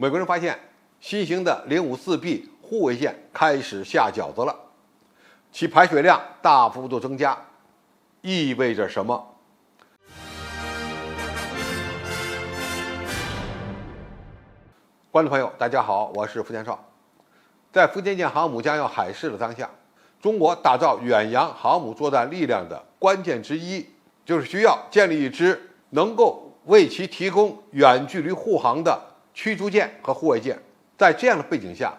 美国人发现新型的054B 护卫舰开始下饺子了，其排水量大幅度增加，意味着什么？观众朋友，大家好，我是付建少。在福建舰航母将要海试的当下，中国打造远洋航母作战力量的关键之一，就是需要建立一支能够为其提供远距离护航的驱逐舰和护卫舰。在这样的背景下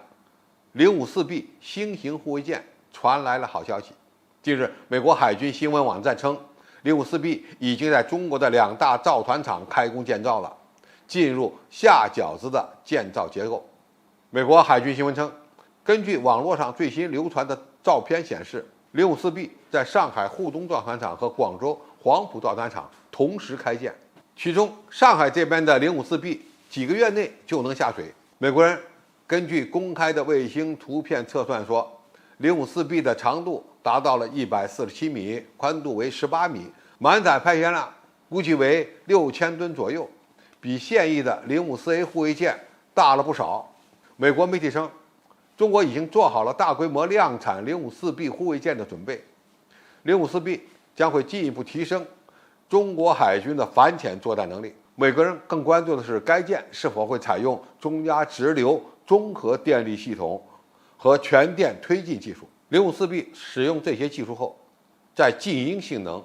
，054B 新型护卫舰传来了好消息。近日，美国海军新闻网站称，054B 已经在中国的2大造船厂开工建造了，进入下饺子的建造结构。美国海军新闻称，根据网络上最新流传的照片显示，054B 在上海沪东造船厂和广州黄埔造船厂同时开建，其中上海这边的054B 几个月内就能下水。美国人根据公开的卫星图片测算说，054B 的长度达到了147米，宽度为18米，满载排水量估计为6000吨左右，比现役的054A 护卫舰大了不少。美国媒体称，中国已经做好了大规模量产054B 护卫舰的准备。054B 将会进一步提升中国海军的反潜作战能力。美国人更关注的是该舰是否会采用中压直流综合电力系统和全电推进技术。054B 使用这些技术后，在静音性能、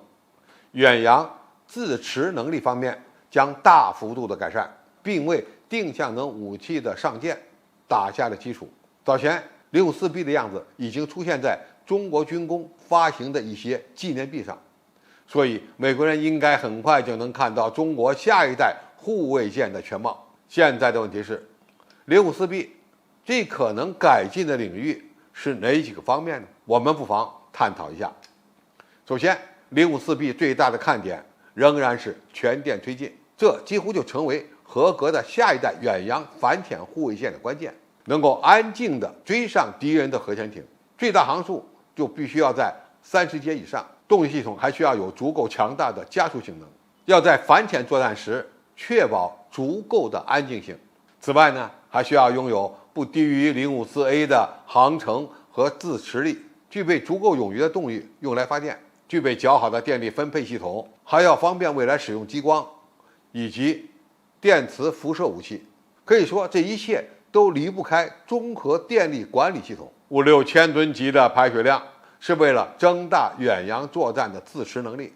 远洋自持能力方面将大幅度的改善，并为定向能武器的上舰打下了基础。早前054B 的样子已经出现在中国军工发行的一些纪念币上，所以美国人应该很快就能看到中国下一代护卫舰的全貌。现在的问题是，054B 最可能改进的领域是哪几个方面呢？我们不妨探讨一下。首先，054B 最大的看点仍然是全电推进，这几乎就成为合格的下一代远洋反潜护卫舰的关键，能够安静地追上敌人的核潜艇，最大航速就必须要在30节以上，动力系统还需要有足够强大的加速性能，要在反潜作战时确保足够的安静性。此外呢，还需要拥有不低于054A 的航程和自持力，具备足够冗余的动力用来发电，具备较好的电力分配系统，还要方便未来使用激光以及电磁辐射武器。可以说，这一切都离不开综合电力管理系统。5、6千吨级的排水量是为了增大远洋作战的自持能力，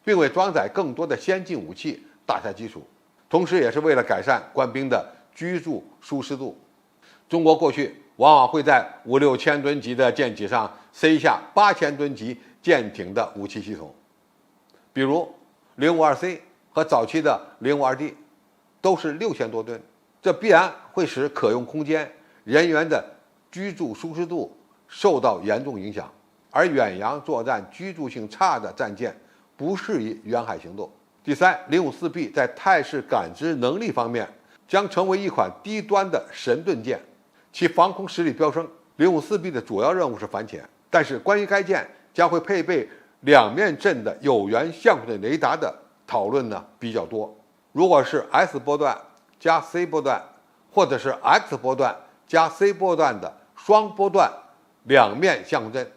并为装载更多的先进武器打下基础，同时也是为了改善官兵的居住舒适度。中国过去往往会在5、6千吨级的舰体上塞下8000吨级舰艇的武器系统，比如052C 和早期的052D 都是6000多吨，这必然会使可用空间、人员的居住舒适度受到严重影响，而远洋作战居住性差的战舰不适宜远海行动。第三，054B 在态势感知能力方面将成为一款低端的神盾舰，其防空实力飙升。054B 的主要任务是反潜，但是关于该舰将会配备两面阵的有源相对雷达的讨论呢比较多。如果是 S 波段加 C 波段，或者是 X 波段加 C 波段的双波段两面相对阵，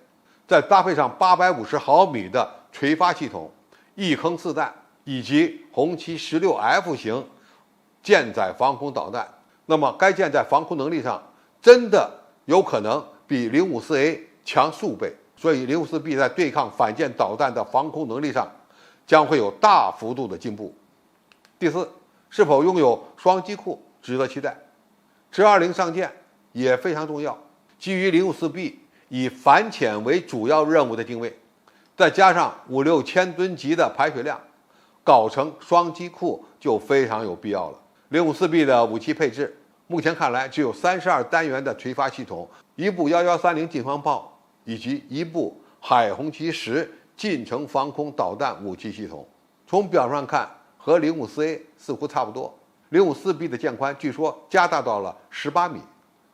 再搭配上850毫米的垂发系统、一坑四弹以及红旗16F 型舰载防空导弹，那么该舰在防空能力上真的有可能比054A 强数倍。所以054B 在对抗反舰导弹的防空能力上将会有大幅度的进步。第四，是否拥有双机库值得期待。直20上舰也非常重要。基于054B 以反潜为主要任务的定位，再加上5、6千吨级的排水量，搞成双机库就非常有必要了。054B 的武器配置目前看来只有32单元的垂发系统，一部1130近防炮以及一部海红旗10近程防空导弹武器系统。从表面上看和054A 似乎差不多。054B 的舰宽据说加大到了18米，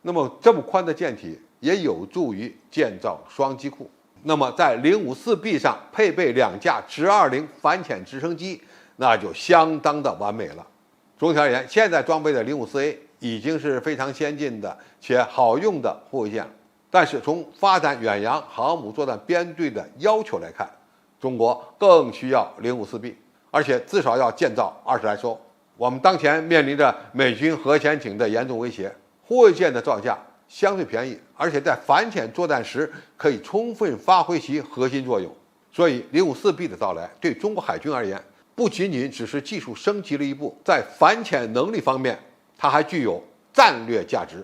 那么这么宽的舰体也有助于建造双机库。那么在054B 上配备2架直20反潜直升机，那就相当的完美了。总体而言，现在装备的054A 已经是非常先进的且好用的护卫舰，但是从发展远洋航母作战编队的要求来看，中国更需要054B，而且至少要建造20来艘。我们当前面临着美军核潜艇的严重威胁，护卫舰的造价相对便宜，而且在反潜作战时可以充分发挥其核心作用。所以054B 的到来对中国海军而言，不仅仅只是技术升级了一步，在反潜能力方面，它还具有战略价值。